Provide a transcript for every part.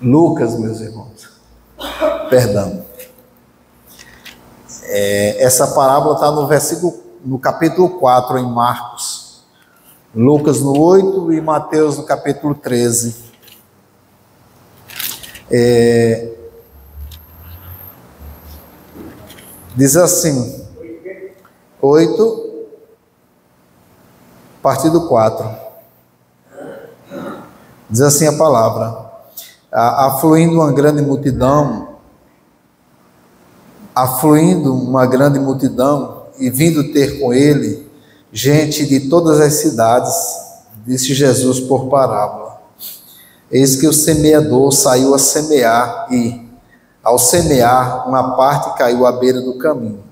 Lucas, meus irmãos, perdão. Essa parábola está no capítulo 4, em Marcos. Lucas no 8 e Mateus no capítulo 13. Diz assim, 8, a partir do 4. Diz assim a palavra: afluindo uma grande multidão e vindo ter com ele gente de todas as cidades, disse Jesus por parábola: eis que o semeador saiu a semear e, ao semear, uma parte caiu à beira do caminho.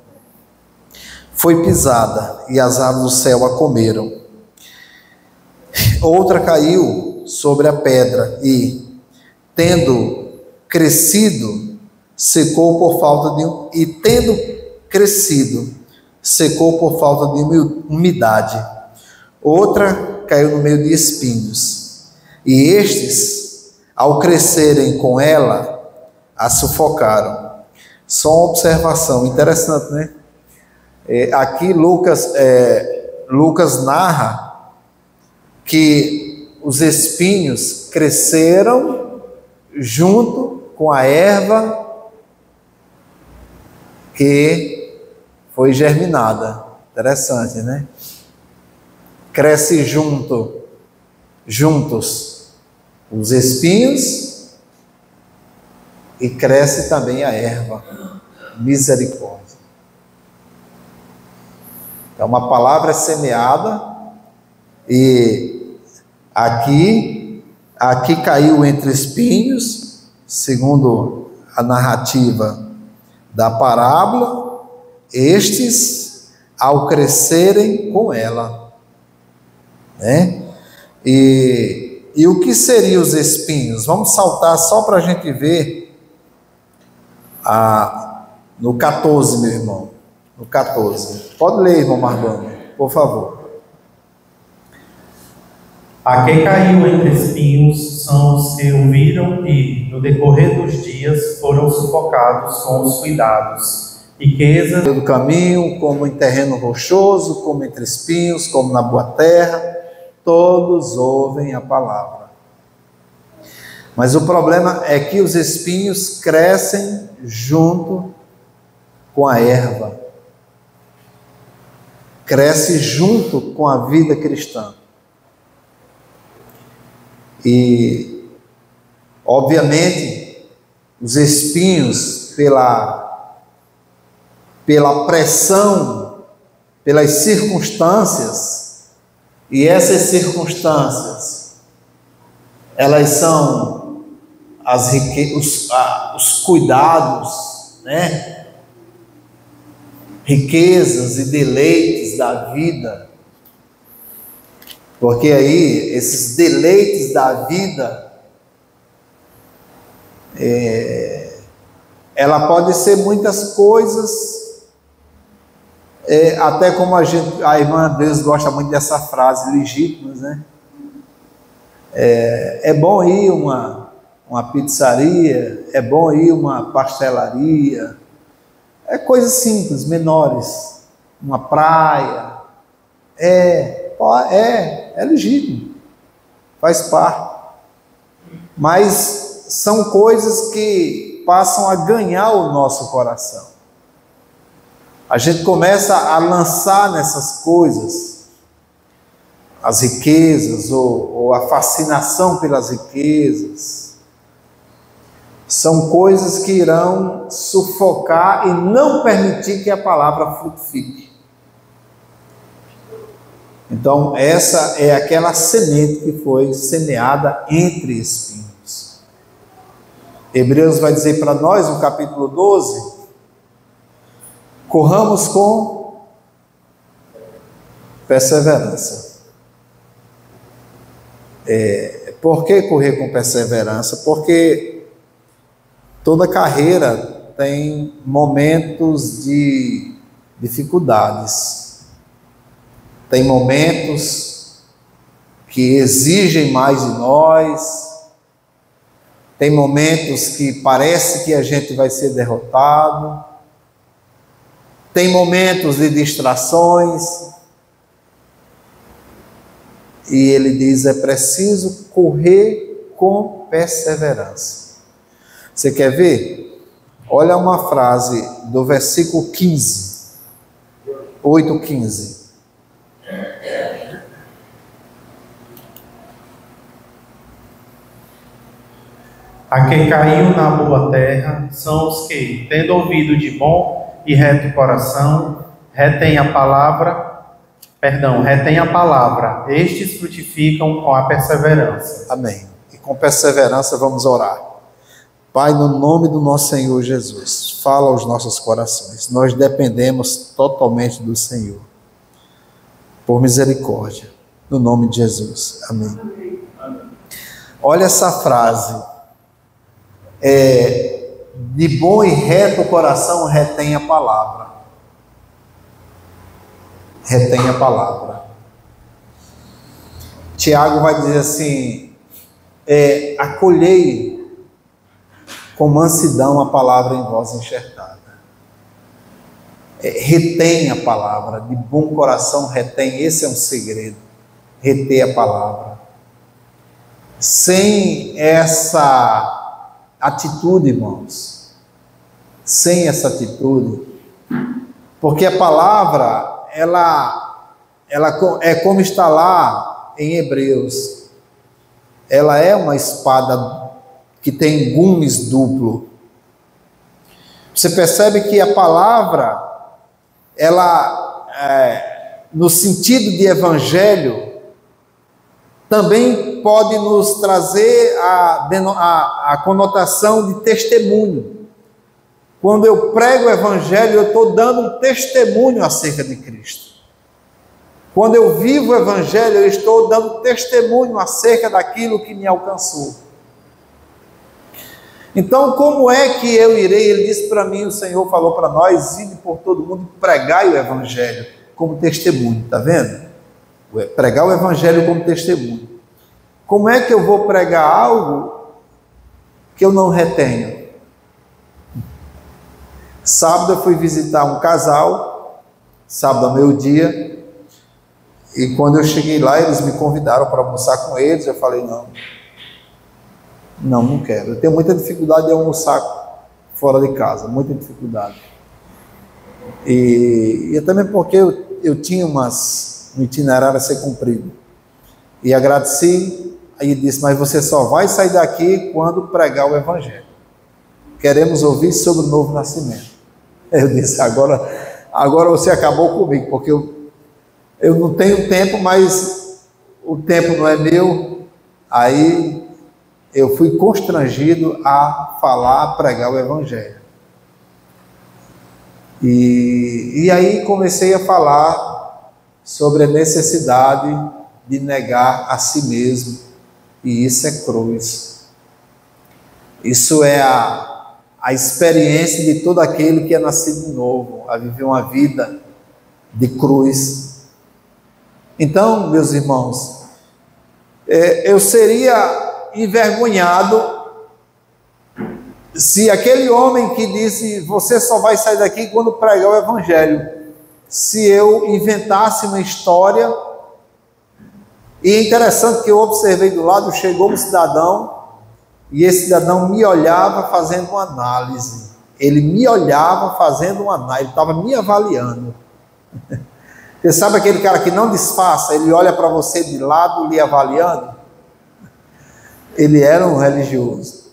Foi pisada e as aves do céu a comeram. Outra caiu sobre a pedra e, tendo crescido, secou por falta de umidade. Outra caiu no meio de espinhos, e estes, ao crescerem com ela, a sufocaram. Só uma observação interessante, né? Aqui Lucas narra que os espinhos cresceram junto com a erva que foi germinada. Interessante, né? Cresce juntos os espinhos e cresce também a erva. Misericórdia. Então, uma palavra é semeada e aqui caiu entre espinhos, segundo a narrativa da parábola, estes ao crescerem com ela, né? E o que seriam os espinhos? Vamos saltar só para a gente ver no 14, meu irmão, no 14. Pode ler, irmão Marbano, por favor. A que caiu entre espinhos são os que ouviram e, no decorrer dos dias, foram sufocados com os cuidados, riquezas do caminho, como em terreno rochoso, como entre espinhos, como na boa terra, todos ouvem a palavra. Mas o problema é que os espinhos crescem junto com a erva, cresce junto com a vida cristã. E, obviamente, os espinhos, pela pressão, pelas circunstâncias, e essas circunstâncias, elas são os cuidados, né? Riquezas e deleites da vida. Porque aí, esses deleites da vida, ela pode ser muitas coisas, até como a irmã Deus gosta muito dessa frase, legítimas, né? É bom ir uma pizzaria, é bom ir uma pastelaria, coisas simples, menores, uma praia, é legítimo, faz parte, mas são coisas que passam a ganhar o nosso coração. A gente começa a lançar nessas coisas as riquezas ou a fascinação pelas riquezas. São coisas que irão sufocar e não permitir que a palavra frutifique. Então, essa é aquela semente que foi semeada entre espinhos. Hebreus vai dizer para nós, no capítulo 12, corramos com perseverança. Por que correr com perseverança? Porque toda carreira tem momentos de dificuldades. Tem momentos que exigem mais de nós, Tem momentos que parece que a gente vai ser derrotado. Tem momentos de distrações. E ele diz: é preciso correr com perseverança. Você quer ver? Olha uma frase do versículo 15. 8:15. A que caiu na boa terra são os que, tendo ouvido de bom e reto coração, retém a palavra. Estes frutificam com a perseverança. Amém. E com perseverança vamos orar. Pai, no nome do nosso Senhor Jesus, fala aos nossos corações. Nós dependemos totalmente do Senhor. Por misericórdia. No nome de Jesus. Amém. Olha essa frase. De bom e reto coração retém a palavra. Retém a palavra. Tiago vai dizer assim: acolhei com mansidão a palavra em voz enxertada. Retém a palavra, de bom coração retém. Esse é um segredo, reter a palavra. Sem essa atitude, irmãos, sem essa atitude, porque a palavra, ela é como está lá em Hebreus, ela é uma espada que tem gumes duplo. Você percebe que a palavra, ela, no sentido de evangelho, também pode nos trazer a conotação de testemunho. Quando eu prego o evangelho, eu estou dando um testemunho acerca de Cristo. Quando eu vivo o evangelho, eu estou dando testemunho acerca daquilo que me alcançou. Então, como é que eu irei? Ele disse para mim, o Senhor falou para nós: ide por todo mundo e pregai o evangelho como testemunho. Está vendo? Pregar o evangelho como testemunho. Como é que eu vou pregar algo que eu não retenho? Sábado eu fui visitar um casal, sábado ao meio-dia, e quando eu cheguei lá, eles me convidaram para almoçar com eles. Eu falei: não quero. Eu tenho muita dificuldade de almoçar fora de casa, muita dificuldade. E também porque eu tinha um itinerário a ser cumprido. E agradeci, aí disse: mas você só vai sair daqui quando pregar o evangelho. Queremos ouvir sobre o novo nascimento. Eu disse: agora você acabou comigo, porque eu não tenho tempo, mas o tempo não é meu. Aí eu fui constrangido a falar, a pregar o evangelho. E aí comecei a falar sobre a necessidade de negar a si mesmo, e isso é cruz. Isso é a experiência de todo aquele que é nascido de novo, a viver uma vida de cruz. Então, meus irmãos, eu seria envergonhado se aquele homem que disse: você só vai sair daqui quando pregar o evangelho, se eu inventasse uma história. E é interessante que eu observei do lado, chegou um cidadão, e esse cidadão me olhava fazendo uma análise. Ele me olhava fazendo uma análise, ele estava me avaliando. Você sabe aquele cara que não disfarça, ele olha para você de lado, lhe avaliando? Ele era um religioso.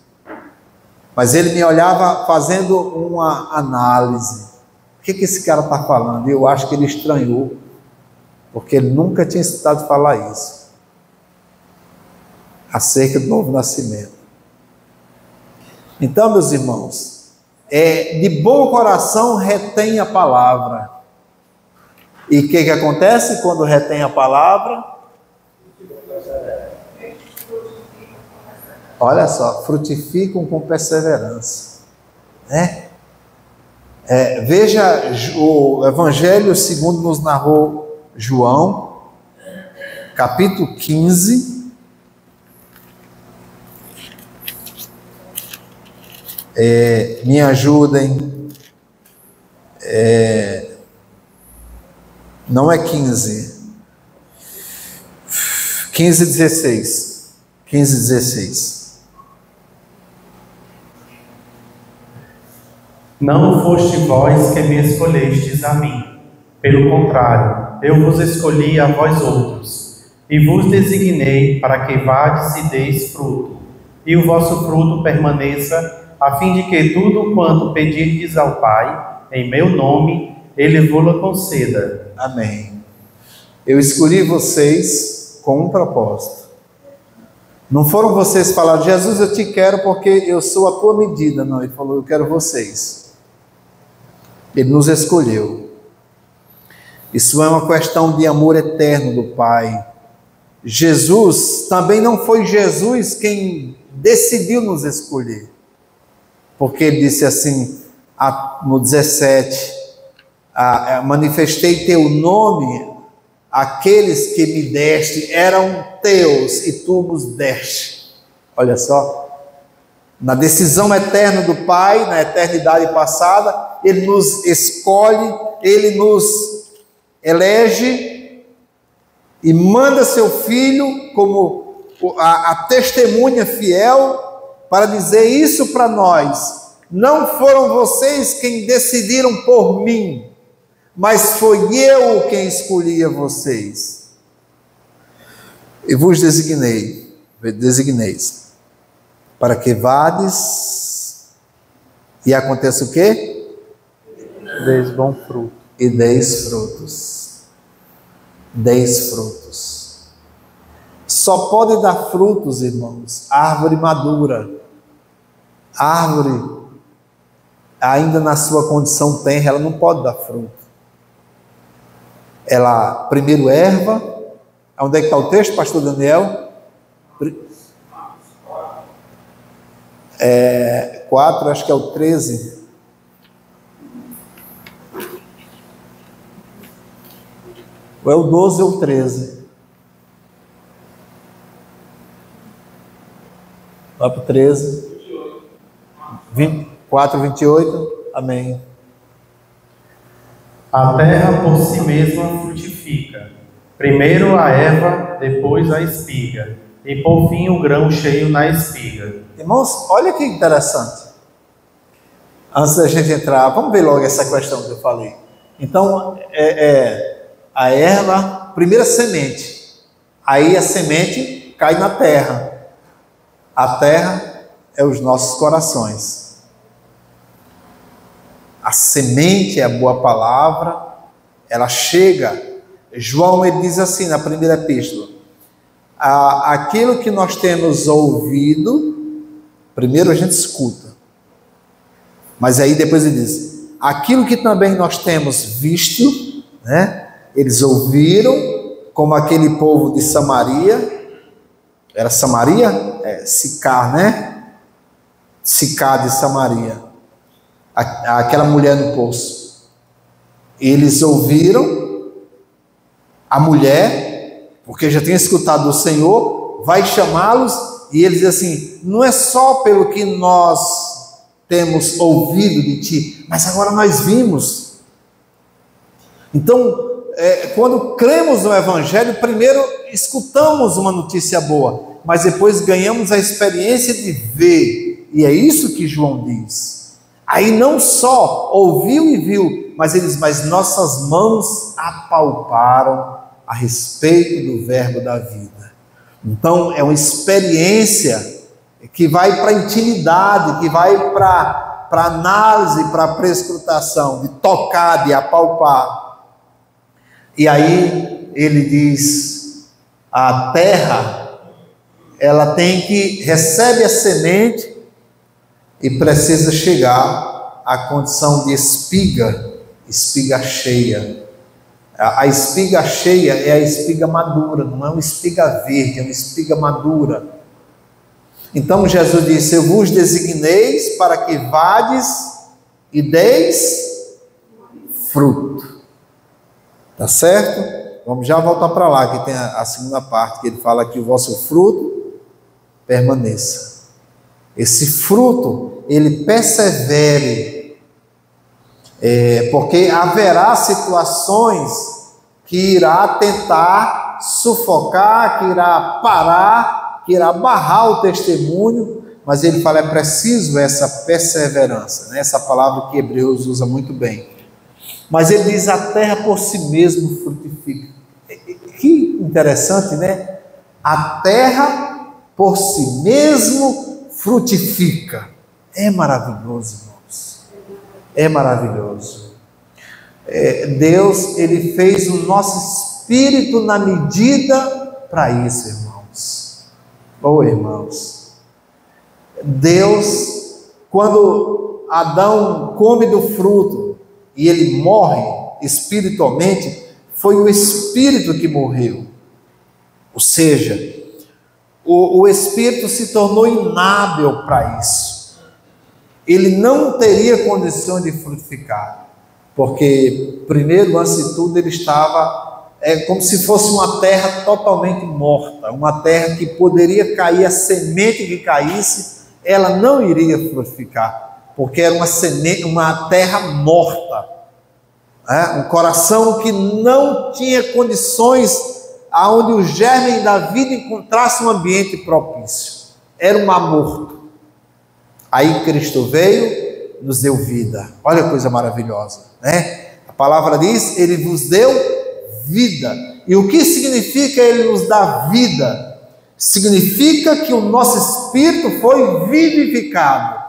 Mas ele me olhava fazendo uma análise. O que esse cara está falando? Eu acho que ele estranhou, porque ele nunca tinha escutado falar isso, acerca do novo nascimento. Então, meus irmãos, de bom coração retém a palavra. E o que acontece quando retém a palavra? Olha só, frutificam com perseverança, né? Veja o Evangelho segundo nos narrou João, capítulo 15, Me ajudem. Não é 15. 15, 16. 15, 16. Não foste vós que me escolhestes a mim. Pelo contrário, eu vos escolhi a vós outros, e vos designei para que vades e deis fruto, e o vosso fruto permaneça, a fim de que tudo quanto pedirdes ao Pai, em meu nome, Ele vos conceda. Amém. Eu escolhi vocês com um propósito. Não foram vocês falar, Jesus, eu te quero porque eu sou a tua medida. Não, ele falou, eu quero vocês. Ele nos escolheu. Isso é uma questão de amor eterno do Pai. Jesus, também não foi Jesus quem decidiu nos escolher. Porque ele disse assim, no 17, manifestei teu nome, aqueles que me deste eram teus e tu nos deste. Olha só, na decisão eterna do Pai, na eternidade passada, Ele nos escolhe, Ele nos elege e manda seu Filho como a testemunha fiel para dizer isso para nós. Não foram vocês quem decidiram por mim, mas foi eu quem escolhi a vocês. E vos designeis, para que vades, e aconteça o quê? Deis bom fruto. E deis frutos. Deis frutos. Só pode dar frutos, irmãos, árvore madura. Árvore, ainda na sua condição tenra, ela não pode dar fruto. Ela, primeiro erva, onde é que está o texto, pastor Daniel? 4, acho que é o 13. Ou é o 12 ou o 13? Vai para o 13. 24, 28. Amém. A terra por si mesma frutifica. Primeiro a erva, depois a espiga, e por fim o grão cheio na espiga. Irmãos, olha que interessante. Antes da gente entrar, vamos ver logo essa questão que eu falei. Então, a erva, primeira semente. Aí a semente cai na terra. A terra é os nossos corações. A semente é a boa palavra, ela chega. João, ele diz assim na primeira epístola, aquilo que nós temos ouvido, primeiro a gente escuta, mas aí depois ele diz, aquilo que também nós temos visto, né? Eles ouviram, como aquele povo de Samaria, era Samaria? Sicar, né? Sicar de Samaria. Aquela mulher no poço. Eles ouviram a mulher, porque já tinha escutado do Senhor, vai chamá-los, e eles dizem assim, não é só pelo que nós temos ouvido de ti, mas agora nós vimos. Então, quando cremos no Evangelho, primeiro escutamos uma notícia boa, mas depois ganhamos a experiência de ver, e é isso que João diz. Aí não só ouviu e viu, mas nossas mãos apalparam a respeito do verbo da vida. Então é uma experiência que vai para a intimidade, que vai para a análise, para a prescrutação, de tocar, de apalpar. E aí ele diz, a terra, ela recebe a semente, e precisa chegar à condição de espiga cheia. A espiga cheia é a espiga madura, não é uma espiga verde, é uma espiga madura. Então Jesus disse, eu vos designeis para que vades e deis fruto. Tá certo? Vamos já voltar para lá, que tem a segunda parte, que ele fala que o vosso fruto permaneça. esse fruto, ele persevere, porque haverá situações que irá tentar sufocar, que irá parar, que irá barrar o testemunho, mas ele fala, é preciso essa perseverança, né? Essa palavra que Hebreus usa muito bem. Mas ele diz, a terra por si mesmo frutifica. Que interessante, né? A terra por si mesmo frutifica. É maravilhoso, irmãos. É maravilhoso. Deus, ele fez o nosso espírito na medida para isso, irmãos. Oh, irmãos. Deus, quando Adão come do fruto e ele morre espiritualmente, foi o espírito que morreu. Ou seja, o espírito se tornou inábil para isso. Ele não teria condição de frutificar, porque, primeiro, antes de tudo, ele estava como se fosse uma terra totalmente morta, uma terra que poderia cair, a semente que caísse, ela não iria frutificar, porque era uma terra morta, um coração que não tinha condições aonde o germe da vida encontrasse um ambiente propício, era um mar morto. Aí Cristo veio, nos deu vida. Olha que coisa maravilhosa, né? A palavra diz, ele vos deu vida. E o que significa ele nos dar vida? Significa que o nosso espírito foi vivificado.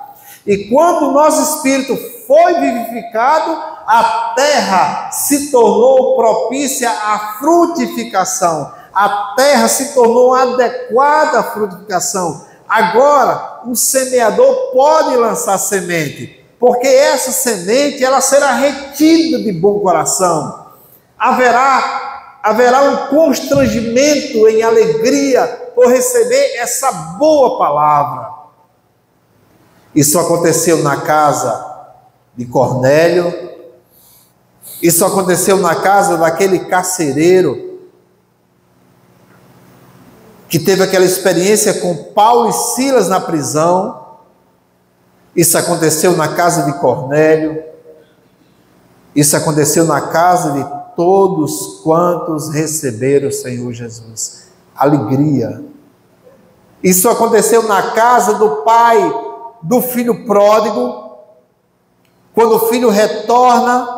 E quando o nosso espírito foi vivificado, a terra se tornou propícia à frutificação. A terra se tornou adequada à frutificação. Agora, o semeador pode lançar semente, porque essa semente ela será retida de bom coração. Haverá um constrangimento em alegria por receber essa boa palavra. Isso aconteceu na casa de Cornélio, isso aconteceu na casa daquele carcereiro, que teve aquela experiência com Paulo e Silas na prisão. Isso aconteceu na casa de Cornélio, isso aconteceu na casa de todos quantos receberam o Senhor Jesus. Alegria. Isso aconteceu na casa do pai do filho pródigo, quando o filho retorna,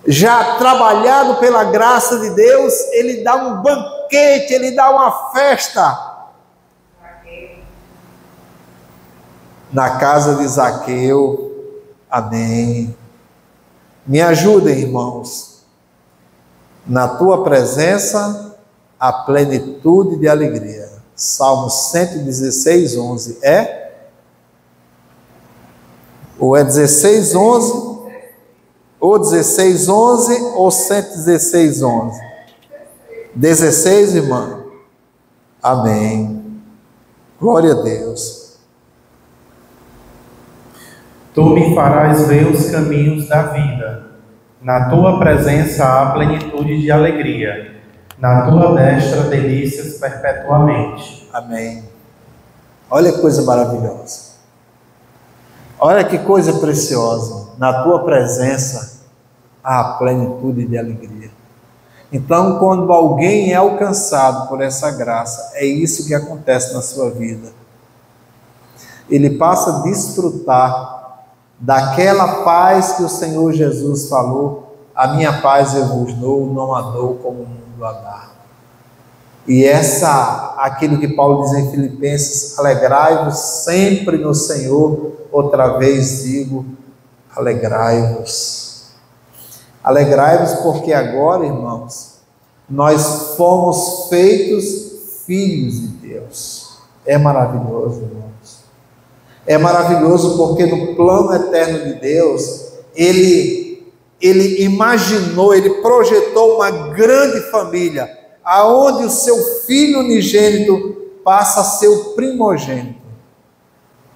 já trabalhado pela graça de Deus, ele dá um banquete, ele dá uma festa. Na casa de Zaqueu, amém. Me ajudem, irmãos. Na tua presença, a plenitude de alegria. Salmo 116, 11. Ou é 16, 11? Ou 16, 11 ou 116, 11? 16, irmã? Amém. Glória a Deus. Tu me farás ver os caminhos da vida. Na tua presença há plenitude de alegria. Na tua destra delícias perpetuamente. Amém. Olha que coisa maravilhosa. Olha que coisa preciosa. Na tua presença há plenitude de alegria. Então, quando alguém é alcançado por essa graça, é isso que acontece na sua vida. Ele passa a desfrutar daquela paz que o Senhor Jesus falou: a minha paz eu vos dou, não a dou como o mundo a dá. E aquilo que Paulo diz em Filipenses: alegrai-vos sempre no Senhor. Outra vez digo, alegrai-vos. Alegrai-vos porque agora, irmãos, nós fomos feitos filhos de Deus. É maravilhoso, irmãos. É maravilhoso porque no plano eterno de Deus, Ele imaginou, Ele projetou uma grande família, aonde o seu filho unigênito passa a ser o primogênito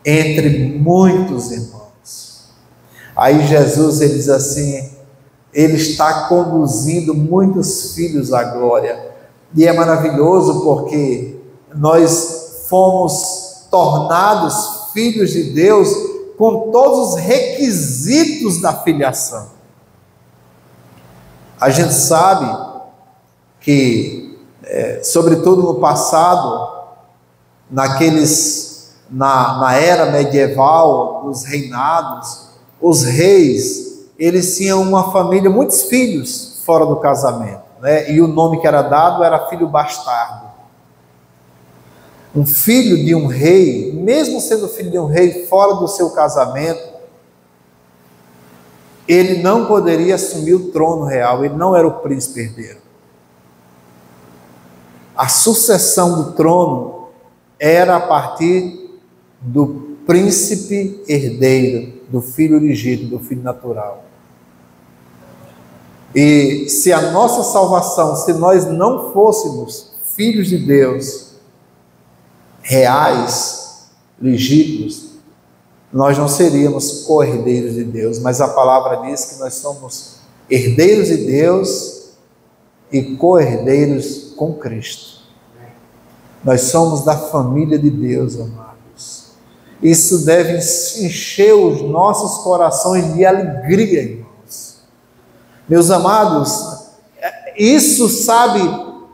entre muitos irmãos. Aí Jesus, ele diz assim, ele está conduzindo muitos filhos à glória. E é maravilhoso porque nós fomos tornados filhos de Deus com todos os requisitos da filiação. A gente sabe que, sobretudo no passado, na era medieval, dos reinados, os reis, eles tinham uma família, muitos filhos fora do casamento, né? E o nome que era dado era filho bastardo. Um filho de um rei, mesmo sendo filho de um rei fora do seu casamento, ele não poderia assumir o trono real, ele não era o príncipe herdeiro. A sucessão do trono era a partir do príncipe herdeiro, do filho legítimo, do filho natural. E se a nossa salvação, se nós não fôssemos filhos de Deus, reais, legítimos, nós não seríamos co-herdeiros de Deus, mas a palavra diz que nós somos herdeiros de Deus e co-herdeiros com Cristo. Nós somos da família de Deus, amados. Isso deve encher os nossos corações de alegria, irmãos. Meus amados, isso, sabe,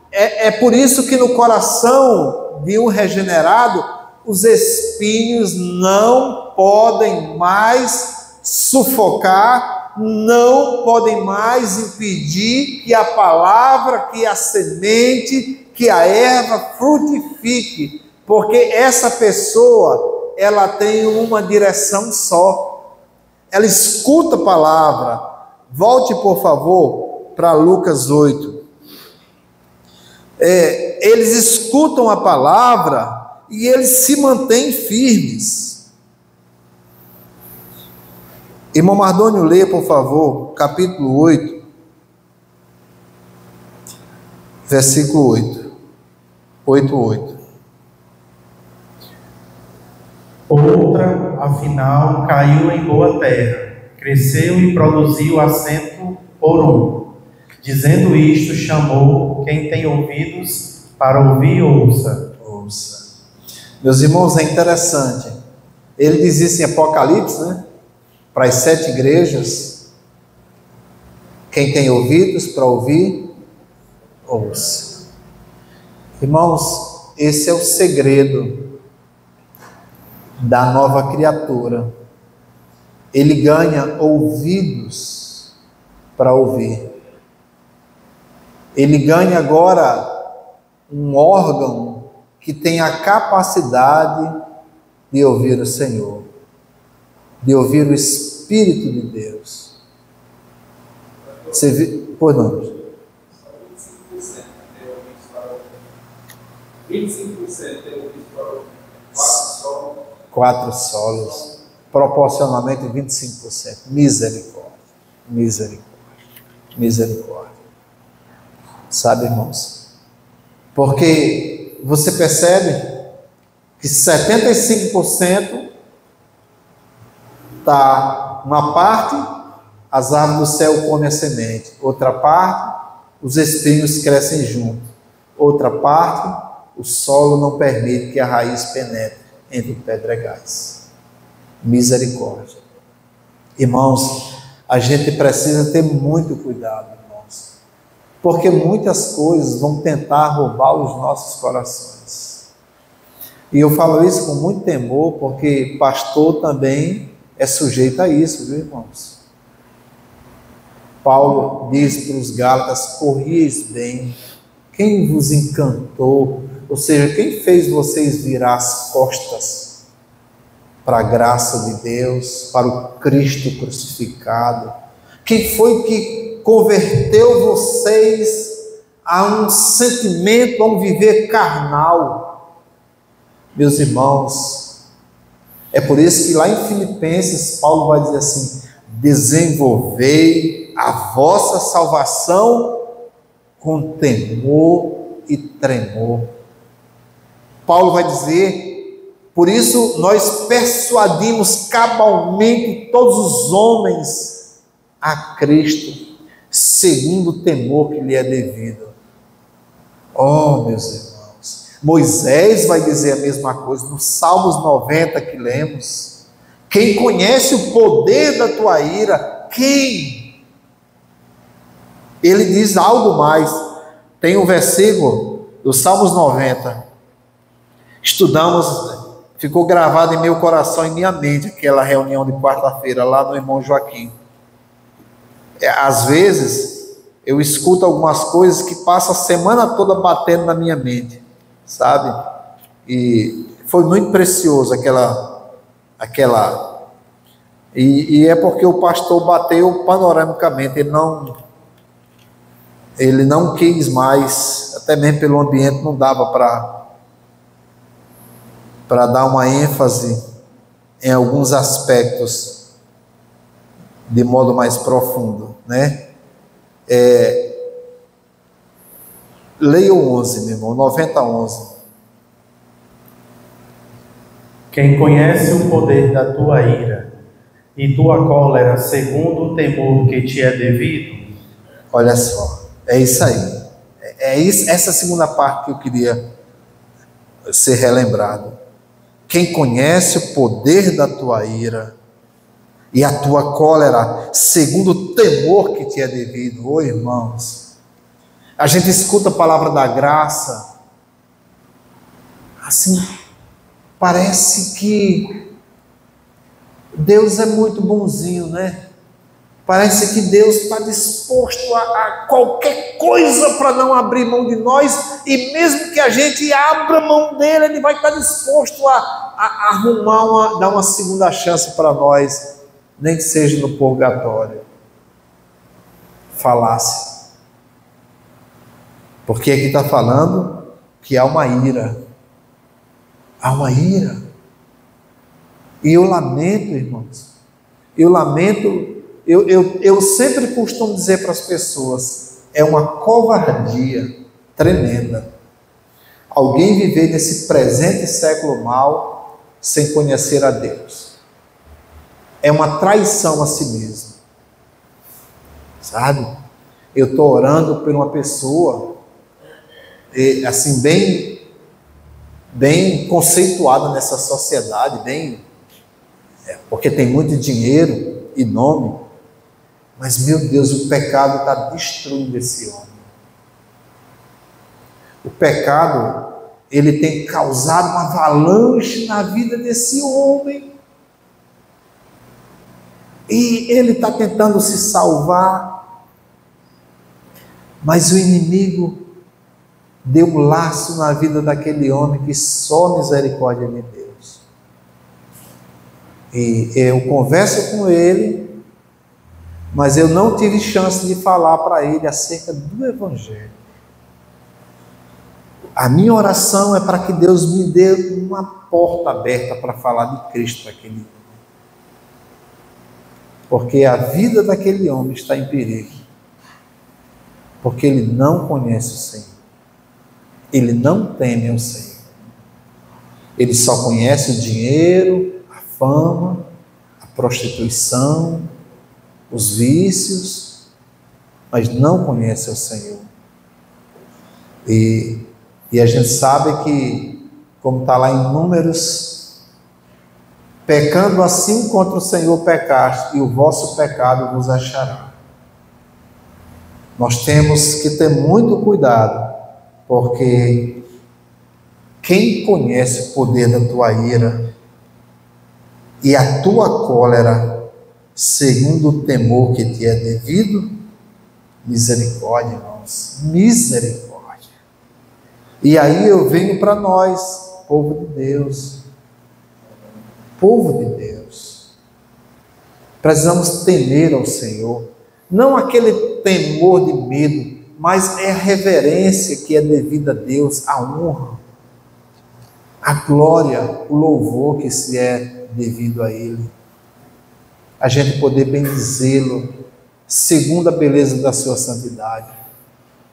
é por isso que no coração de um regenerado, os espinhos não podem mais sufocar, não podem mais impedir que a palavra, que a semente, que a erva frutifique, porque essa pessoa, ela tem uma direção só, ela escuta a palavra. Volte, por favor, para Lucas 8. Eles escutam a palavra e eles se mantêm firmes. Irmão Mardônio, leia, por favor, capítulo 8, versículo 8. 8:8. Outra, afinal, caiu em boa terra, cresceu e produziu a 100 por 1. Dizendo isto, chamou quem tem ouvidos para ouvir, ouça. Meus irmãos, é interessante. Ele diz isso em Apocalipse, né? Para as 7 igrejas. Quem tem ouvidos para ouvir, ouça. Irmãos, esse é o segredo da nova criatura. Ele ganha ouvidos para ouvir. Ele ganha agora um órgão que tem a capacidade de ouvir o Senhor, de ouvir o Espírito de Deus. Você viu? Pois não. 25% tem ouvido para 4 solos, proporcionalmente 25%. Misericórdia, misericórdia, misericórdia. Sabe, irmãos? Porque você percebe que 75% está uma parte, as árvores do céu comem a semente, outra parte, os espinhos crescem junto, outra parte, o solo não permite que a raiz penetre entre pedregais. Misericórdia. Irmãos, a gente precisa ter muito cuidado, irmãos, porque muitas coisas vão tentar roubar os nossos corações. E eu falo isso com muito temor, porque pastor também é sujeito a isso, viu, irmãos? Paulo diz para os Gálatas: corrieis bem, quem vos encantou? Ou seja, quem fez vocês virar as costas para a graça de Deus, para o Cristo crucificado? Quem foi que converteu vocês a um sentimento, a um viver carnal? Meus irmãos, é por isso que lá em Filipenses, Paulo vai dizer assim: desenvolvei a vossa salvação com temor e tremor. Paulo vai dizer: por isso nós persuadimos cabalmente todos os homens a Cristo, segundo o temor que lhe é devido. Oh, meus irmãos, Moisés vai dizer a mesma coisa no Salmos 90 que lemos. Quem conhece o poder da tua ira? Quem? Ele diz algo mais. Tem um versículo do Salmos 90. Estudamos, ficou gravado em meu coração, em minha mente, aquela reunião de quarta-feira lá no irmão Joaquim. Às vezes eu escuto algumas coisas que passam a semana toda batendo na minha mente, sabe? E foi muito precioso e é porque o pastor bateu panoramicamente, ele não quis mais, até mesmo pelo ambiente não dava para dar uma ênfase em alguns aspectos de modo mais profundo, né? Leia o 11, meu irmão, 90:11. Quem conhece o poder da tua ira e tua cólera segundo o temor que te é devido? Olha só, é isso aí. Essa segunda parte que eu queria ser relembrado. Quem conhece o poder da tua ira e a tua cólera segundo o temor que te é devido. Ô irmãos, a gente escuta a palavra da graça, assim, parece que Deus é muito bonzinho, né? Parece que Deus está disposto a qualquer coisa para não abrir mão de nós, e mesmo que a gente abra mão dele, ele vai estar disposto a arrumar, dar uma segunda chance para nós, nem que seja no purgatório. Falácia. Porque aqui está falando que há uma ira. Há uma ira. E eu lamento, irmãos, eu sempre costumo dizer para as pessoas, é uma covardia tremenda alguém viver nesse presente século mal sem conhecer a Deus. É uma traição a si mesmo, sabe? Eu estou orando por uma pessoa assim bem conceituada nessa sociedade, porque tem muito dinheiro e nome, mas meu Deus, o pecado está destruindo esse homem. O pecado, ele tem causado uma avalanche na vida desse homem, e ele está tentando se salvar, mas o inimigo deu um laço na vida daquele homem que só misericórdia de Deus. E eu converso com ele, mas eu não tive chance de falar para ele acerca do Evangelho. A minha oração é para que Deus me dê uma porta aberta para falar de Cristo para aquele homem. Porque a vida daquele homem está em perigo. Porque ele não conhece o Senhor. Ele não teme o Senhor. Ele só conhece o dinheiro, a fama, a prostituição, os vícios, mas não conhece o Senhor. E a gente sabe que, como está lá em Números, pecando assim contra o Senhor pecaste, e o vosso pecado vos achará. Nós temos que ter muito cuidado, porque quem conhece o poder da tua ira e a tua cólera, segundo o temor que te é devido, misericórdia, irmãos, misericórdia. E aí eu venho para nós, povo de Deus, precisamos temer ao Senhor, não aquele temor de medo, mas é a reverência que é devida a Deus, a honra, a glória, o louvor que se é devido a Ele. A gente poder bendizê-lo segundo a beleza da sua santidade,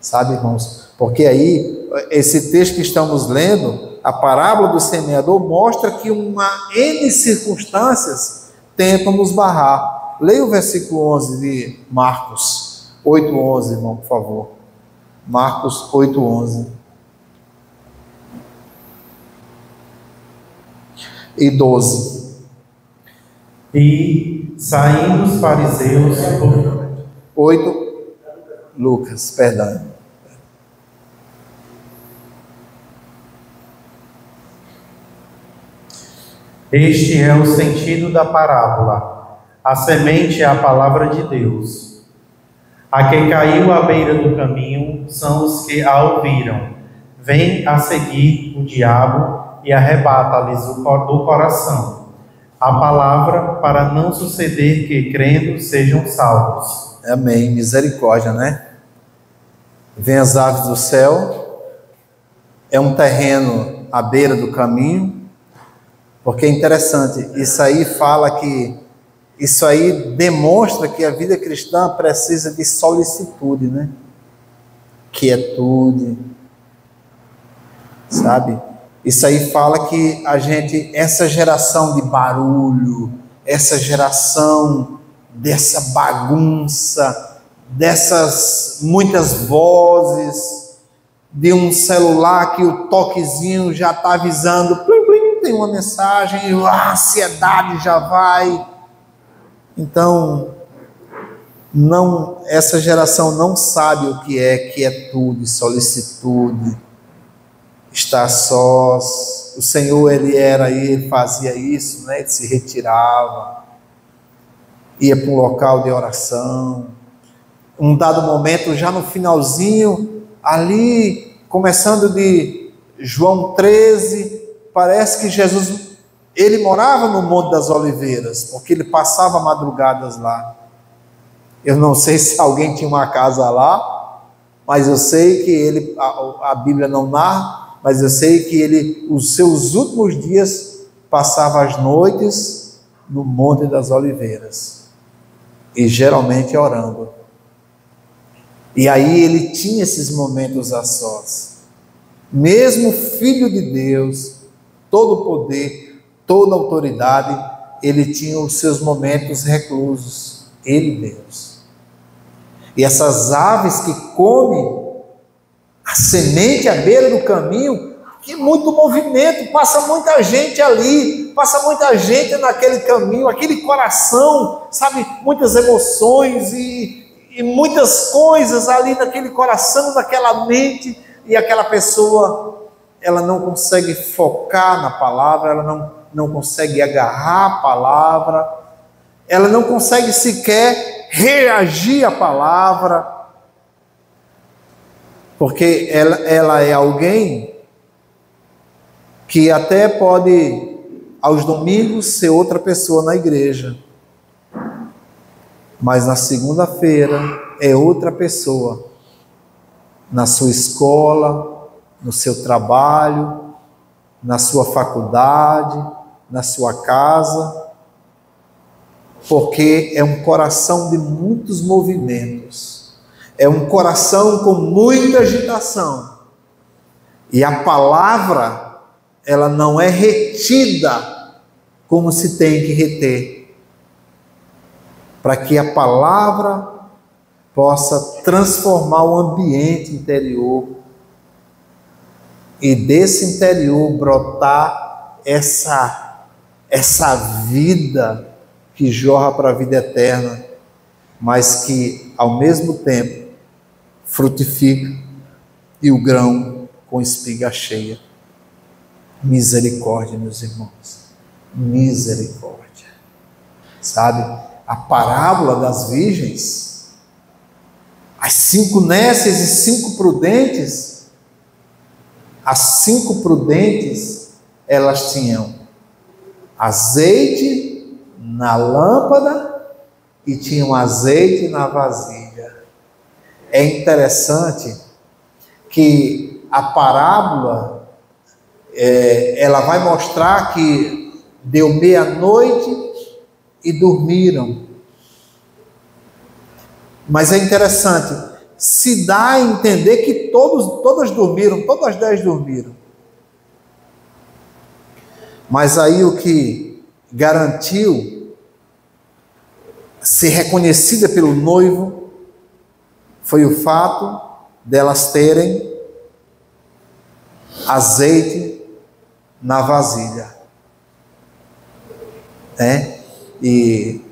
sabe, irmãos? Porque aí, esse texto que estamos lendo, a parábola do semeador, mostra que uma N circunstâncias tentam nos barrar. Leia o versículo 11 de Marcos 8:11, irmão, por favor. Marcos 8:11. e 12. E saindo os fariseus... 8, Lucas, perdão. Este é o sentido da parábola. A semente é a palavra de Deus. A que caiu à beira do caminho são os que a ouviram. Vem a seguir o diabo e arrebata-lhes do coração a palavra, para não suceder que, crendo, sejam salvos. Amém. Misericórdia, né? Vem as aves do céu. É um terreno à beira do caminho. Porque é interessante, isso aí fala que, isso aí demonstra que a vida cristã precisa de solicitude, né? Quietude, sabe? Isso aí fala que a gente, essa geração de barulho, essa geração dessa bagunça, dessas muitas vozes, de um celular que o toquezinho já está avisando, plim, plim, tem uma mensagem, a ansiedade já vai. Então, não, essa geração não sabe o que é quietude, solicitude, estar sós. O Senhor, ele fazia isso, né? Ele se retirava, ia para um local de oração. Um dado momento, já no finalzinho, ali, começando de João 13, parece que Jesus, ele morava no Monte das Oliveiras, porque ele passava madrugadas lá. Eu não sei se alguém tinha uma casa lá, mas eu sei que ele, a Bíblia não narra, mas eu sei que ele, os seus últimos dias, passava as noites no Monte das Oliveiras, e geralmente orando. E aí ele tinha esses momentos a sós. Mesmo Filho de Deus, todo o poder, toda a autoridade, ele tinha os seus momentos reclusos, ele, Deus. E essas aves que comem a semente à beira do caminho, que muito movimento, passa muita gente ali, passa muita gente naquele caminho, aquele coração, sabe, muitas emoções e muitas coisas ali naquele coração, naquela mente, e aquela pessoa, ela não consegue focar na palavra, ela não consegue agarrar a palavra, ela não consegue sequer reagir à palavra, porque ela é alguém que até pode, aos domingos, ser outra pessoa na igreja, mas na segunda-feira é outra pessoa, na sua escola, no seu trabalho, na sua faculdade, na sua casa, porque é um coração de muitos movimentos, é um coração com muita agitação, e a palavra, ela não é retida como se tem que reter, para que a palavra possa transformar o ambiente interior, e desse interior brotar essa vida que jorra para a vida eterna, mas que ao mesmo tempo frutifica, e o grão com espiga cheia. Misericórdia, meus irmãos, misericórdia. Sabe, a parábola das virgens, as 5 nécias e 5 prudentes, as 5 prudentes, elas tinham azeite na lâmpada e tinham azeite na vasilha. É interessante que a parábola, ela vai mostrar que deu meia-noite e dormiram. Mas é interessante, se dá a entender que todas dormiram, todas as 10 dormiram. Mas aí o que garantiu ser reconhecida pelo noivo foi o fato delas terem azeite na vasilha. né? E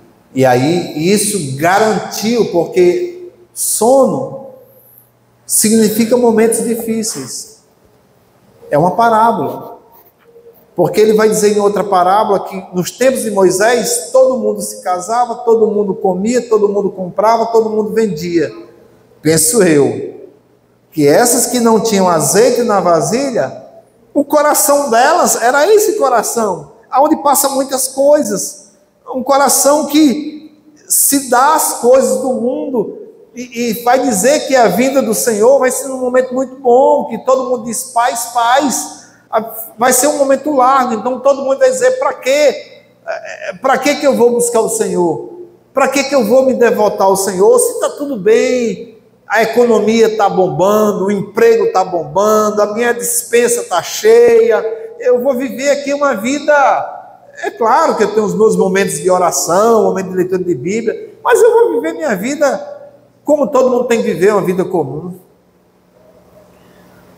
aí isso garantiu, porque sono significa momentos difíceis. É uma parábola. Porque ele vai dizer em outra parábola que nos tempos de Moisés, todo mundo se casava, todo mundo comia, todo mundo comprava, todo mundo vendia. Penso eu, que essas que não tinham azeite na vasilha, o coração delas era esse coração, onde passa muitas coisas. Um coração que se dá as coisas do mundo e vai dizer que a vinda do Senhor vai ser um momento muito bom, que todo mundo diz paz, paz. Vai ser um momento largo, então todo mundo vai dizer, para quê? Para que eu vou buscar o Senhor? Para que eu vou me devotar ao Senhor? Se está tudo bem, a economia está bombando, o emprego está bombando, a minha despensa está cheia, eu vou viver aqui uma vida, é claro que eu tenho os meus momentos de oração, momentos de leitura de Bíblia, mas eu vou viver minha vida como todo mundo tem que viver, uma vida comum.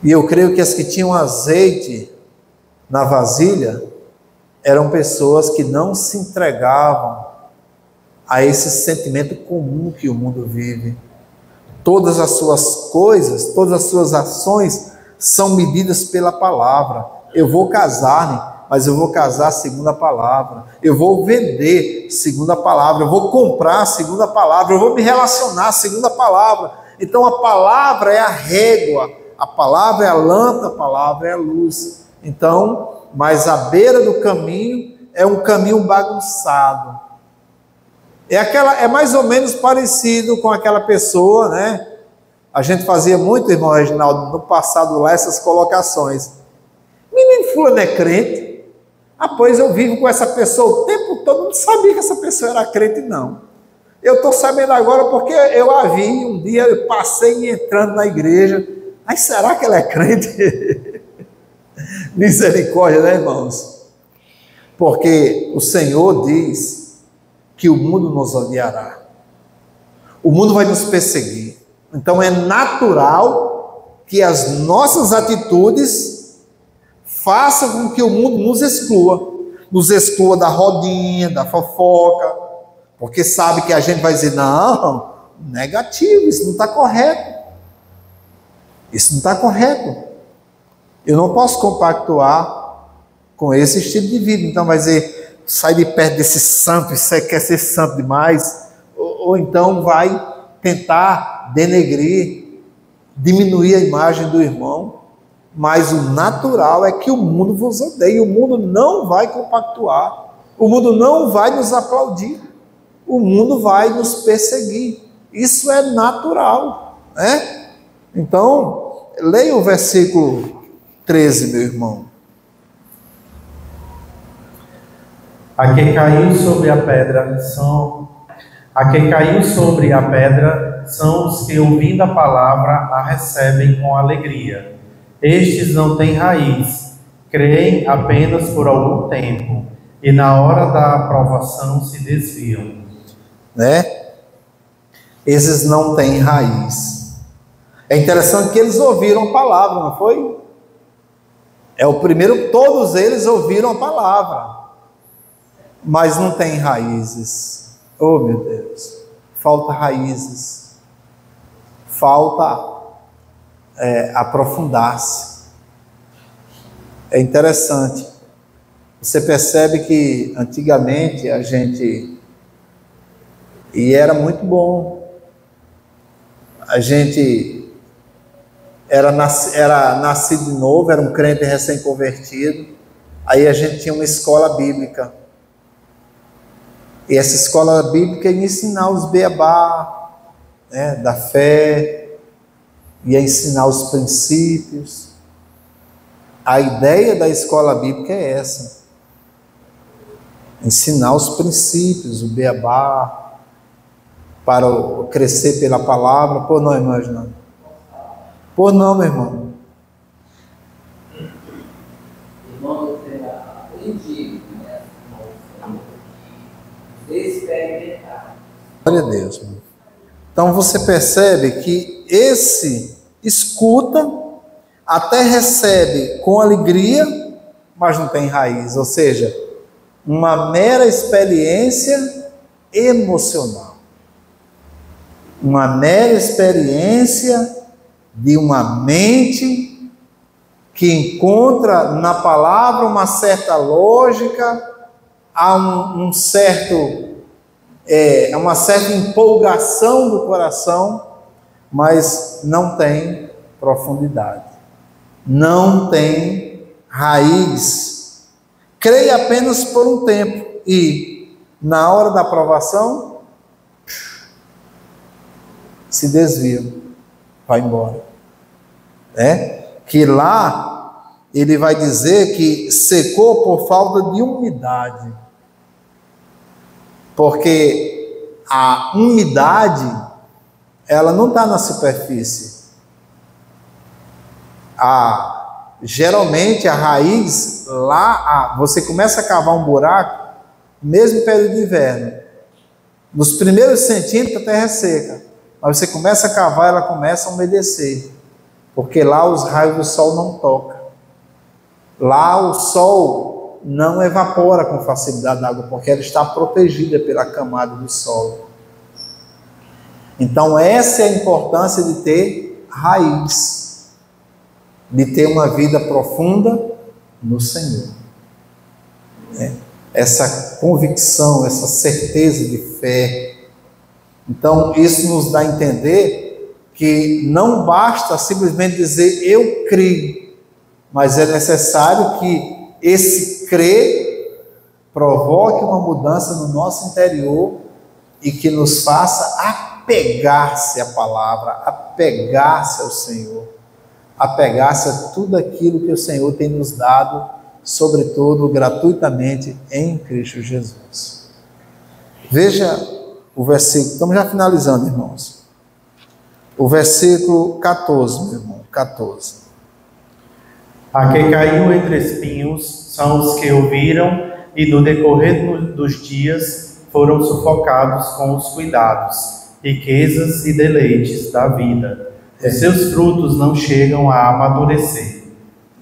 E eu creio que as que tinham azeite na vasilha eram pessoas que não se entregavam a esse sentimento comum que o mundo vive. Todas as suas coisas, todas as suas ações são medidas pela palavra. Eu vou casar, mas eu vou casar segundo a palavra. Eu vou vender segundo a palavra. Eu vou comprar segundo a palavra. Eu vou me relacionar segundo a palavra. Então a palavra é a régua. A palavra é a lâmpada, a palavra é a luz. Então, mas à beira do caminho é um caminho bagunçado. É mais ou menos parecido com aquela pessoa, né? A gente fazia muito, irmão Reginaldo, no passado lá, essas colocações. Menino fulano é crente? Ah, pois eu vivo com essa pessoa o tempo todo, não sabia que essa pessoa era crente, não. Eu estou sabendo agora porque eu a vi, um dia eu passei entrando na igreja. Mas será que ela é crente? Misericórdia, né, irmãos? Porque o Senhor diz que o mundo nos odiará. O mundo vai nos perseguir. Então é natural que as nossas atitudes façam com que o mundo nos exclua da rodinha, da fofoca, porque sabe que a gente vai dizer, não, negativo, isso não está correto. Isso não está correto. Eu não posso compactuar com esse estilo de vida. Então vai dizer, sai de perto desse santo, você quer ser santo demais, ou então vai tentar denegrir, diminuir a imagem do irmão, mas o natural é que o mundo vos odeie, o mundo não vai compactuar, o mundo não vai nos aplaudir, o mundo vai nos perseguir. Isso é natural, né? Então, leia o versículo 13, meu irmão. A que caiu sobre a pedra são os que, ouvindo a palavra, a recebem com alegria. Estes não têm raiz, creem apenas por algum tempo, e na hora da aprovação se desviam. Né? Esses não têm raiz. É interessante que eles ouviram a palavra, não foi? É o primeiro, todos eles ouviram a palavra, mas não tem raízes. Oh, meu Deus, falta raízes, falta aprofundar-se. É interessante, você percebe que antigamente a gente, e era muito bom, a gente era nascido de novo, era um crente recém-convertido, aí a gente tinha uma escola bíblica, e essa escola bíblica ia ensinar os beabá, né, da fé, ia ensinar os princípios. A ideia da escola bíblica é essa, ensinar os princípios, o beabá, para crescer pela palavra. Pô, não, irmão, não. Pô, não, meu irmão. Irmão, eu aprendi, né? Experimentar. Glória a Deus. Meu. Então você percebe que esse escuta, até recebe com alegria, mas não tem raiz. Ou seja, uma mera experiência emocional. Uma mera experiência de uma mente que encontra na palavra uma certa lógica, há uma certa empolgação do coração, mas não tem profundidade, não tem raiz. Creia apenas por um tempo e, na hora da aprovação, se desvia, vai embora. Que lá ele vai dizer que secou por falta de umidade, porque a umidade, ela não está na superfície. Geralmente a raiz lá, você começa a cavar um buraco, mesmo em período de inverno, nos primeiros centímetros a terra é seca, mas você começa a cavar, ela começa a umedecer, porque lá os raios do sol não tocam, lá o sol não evapora com facilidade a água, porque ela está protegida pela camada do solo. Então essa é a importância de ter raiz, de ter uma vida profunda no Senhor. Essa convicção, essa certeza de fé. Então isso nos dá a entender que não basta simplesmente dizer eu creio, mas é necessário que esse crer provoque uma mudança no nosso interior e que nos faça apegar-se à palavra, apegar-se ao Senhor, apegar-se a tudo aquilo que o Senhor tem nos dado, sobretudo gratuitamente em Cristo Jesus. Veja o versículo, estamos já finalizando, irmãos. O versículo 14, meu irmão, 14. A que caiu entre espinhos são os que ouviram e no decorrer dos dias foram sufocados com os cuidados, riquezas e deleites da vida. Os seus frutos não chegam a amadurecer.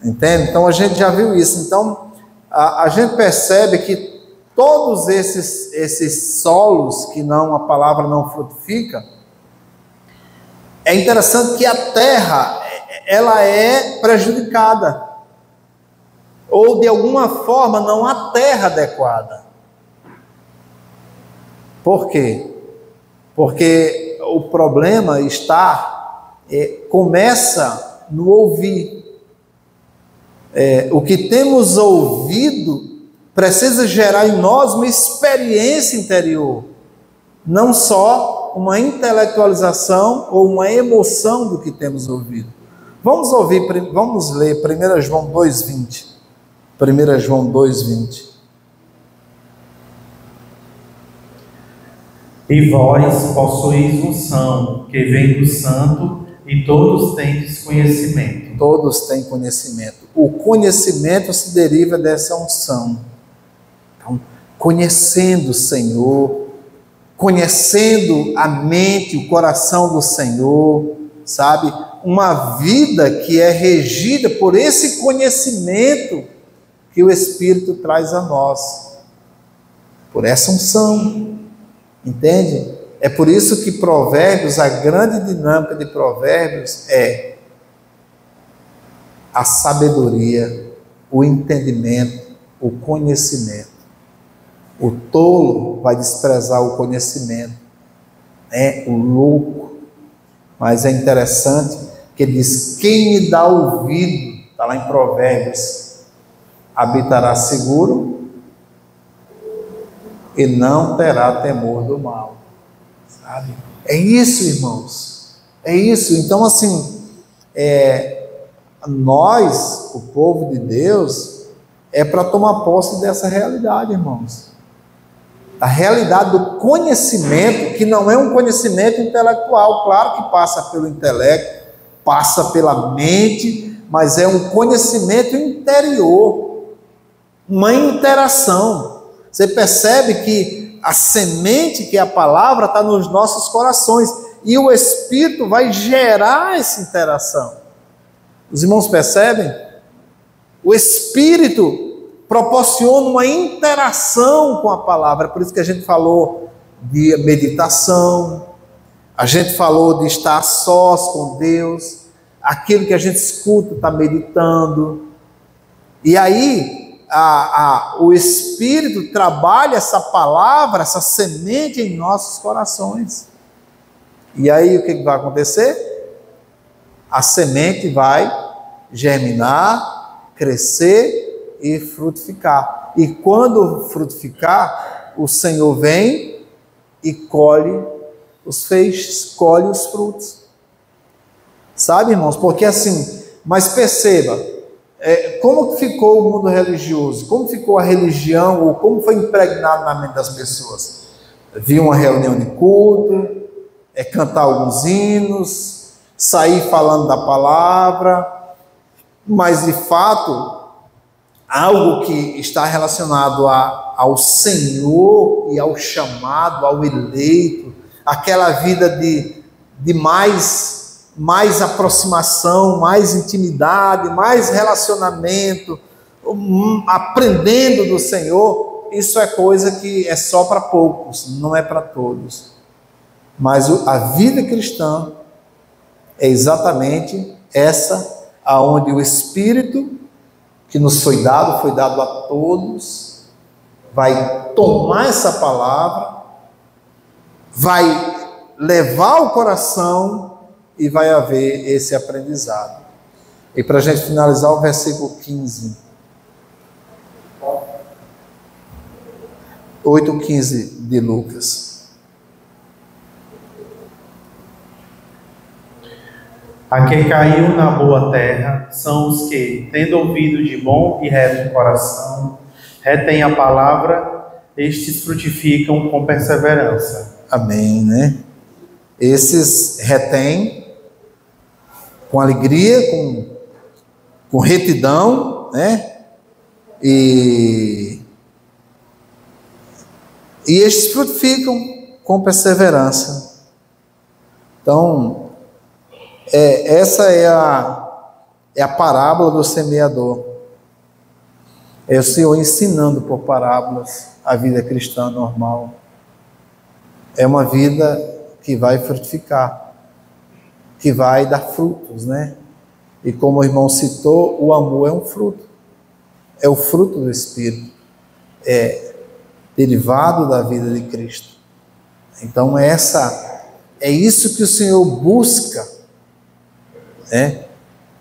Entende? Então a gente já viu isso. Então a gente percebe que todos esses solos que a palavra não frutifica, é interessante que a terra, ela é prejudicada, ou de alguma forma não há terra adequada. Por quê? Porque o problema começa no ouvir. O que temos ouvido precisa gerar em nós uma experiência interior, não só uma intelectualização ou uma emoção do que temos ouvido. Vamos ler 1 João 2,20. 1 João 2,20. E vós possuís unção que vem do Santo, e todos tendes conhecimento. Todos têm conhecimento. O conhecimento se deriva dessa unção. Então, conhecendo o Senhor, conhecendo a mente, o coração do Senhor, sabe? Uma vida que é regida por esse conhecimento que o Espírito traz a nós, por essa unção, entende? É por isso que Provérbios, a grande dinâmica de Provérbios é a sabedoria, o entendimento, o conhecimento. O tolo vai desprezar o conhecimento, o louco. Mas é interessante que ele diz: quem me dá ouvido, está lá em Provérbios, habitará seguro e não terá temor do mal. Sabe? É isso, irmãos. É isso. Então, assim, nós, o povo de Deus, é para tomar posse dessa realidade, irmãos. A realidade do conhecimento, que não é um conhecimento intelectual, claro que passa pelo intelecto, passa pela mente, mas é um conhecimento interior, uma interação. Você percebe que a semente, que é a palavra, está nos nossos corações, e o Espírito vai gerar essa interação. Os irmãos percebem? O Espírito proporciona uma interação com a palavra. Por isso que a gente falou de meditação, a gente falou de estar a sós com Deus, aquilo que a gente escuta está meditando. E aí o Espírito trabalha essa palavra, essa semente em nossos corações. E aí o que vai acontecer? A semente vai germinar, crescer e frutificar. E quando frutificar, o Senhor vem e colhe os feixes, colhe os frutos. Sabe, irmãos? Porque assim, mas perceba, como ficou o mundo religioso? Como ficou a religião? Ou como foi impregnado na mente das pessoas? Via uma reunião de culto, cantar alguns hinos, sair falando da palavra, mas de fato, algo que está relacionado ao Senhor e ao chamado, ao eleito, aquela vida de mais aproximação, mais intimidade, mais relacionamento, aprendendo do Senhor, isso é coisa que é só para poucos, não é para todos. Mas a vida cristã é exatamente essa, aonde o Espírito que nos foi dado a todos, vai tomar essa palavra, vai levar o coração e vai haver esse aprendizado. E para a gente finalizar, o versículo 15. 8:15 de Lucas. A que caiu na boa terra são os que, tendo ouvido de bom e reto coração, retêm a palavra, estes frutificam com perseverança. Amém, né? Esses retêm com alegria, com retidão, né? E estes frutificam com perseverança. Então, essa é a parábola do semeador. É o Senhor ensinando por parábolas a vida cristã normal. É uma vida que vai frutificar, que vai dar frutos, né? E como o irmão citou, o amor é um fruto. É o fruto do Espírito. É derivado da vida de Cristo. Então é isso que o Senhor busca.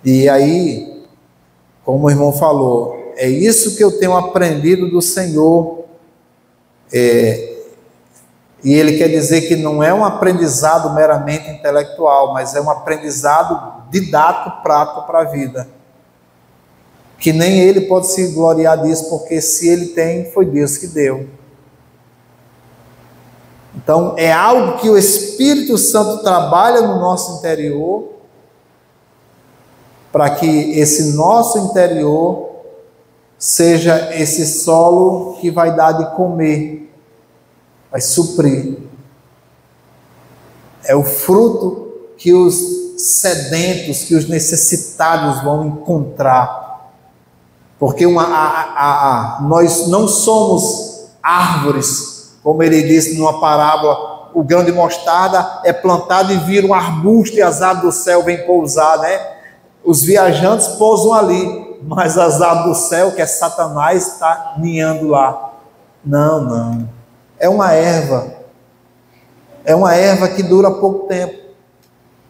E aí, como o irmão falou, é isso que eu tenho aprendido do Senhor. E ele quer dizer que não é um aprendizado meramente intelectual, mas é um aprendizado didático, prático para a vida. Que nem ele pode se gloriar disso, porque se ele tem, foi Deus que deu. Então, é algo que o Espírito Santo trabalha no nosso interior, para que esse nosso interior seja esse solo que vai dar de comer, vai suprir. É o fruto que os sedentos, que os necessitados vão encontrar. Porque nós não somos árvores, como ele disse numa parábola, o grão de mostarda é plantado e vira um arbusto e as aves do céu vêm pousar, né? Os viajantes pousam ali, mas as aves do céu, que é Satanás, está ninhando lá. Não. É uma erva. É uma erva que dura pouco tempo.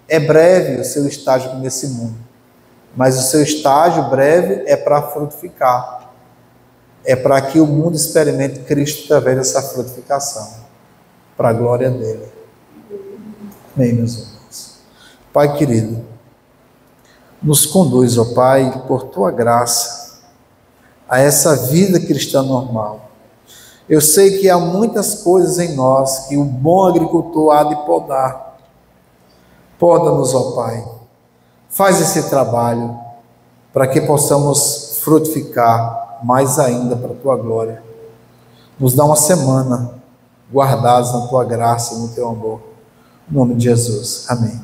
É breve o seu estágio nesse mundo. Mas o seu estágio breve é para frutificar. É para que o mundo experimente Cristo através dessa frutificação. Para a glória dele. Amém, meus irmãos. Pai querido, nos conduz, ó Pai, por Tua graça, a essa vida cristã normal. Eu sei que há muitas coisas em nós que o bom agricultor há de podar. Poda-nos, ó Pai. Faz esse trabalho para que possamos frutificar mais ainda para a Tua glória. Nos dá uma semana guardados na Tua graça e no Teu amor. Em nome de Jesus. Amém.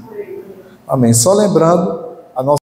Amém. Só lembrando, a nossa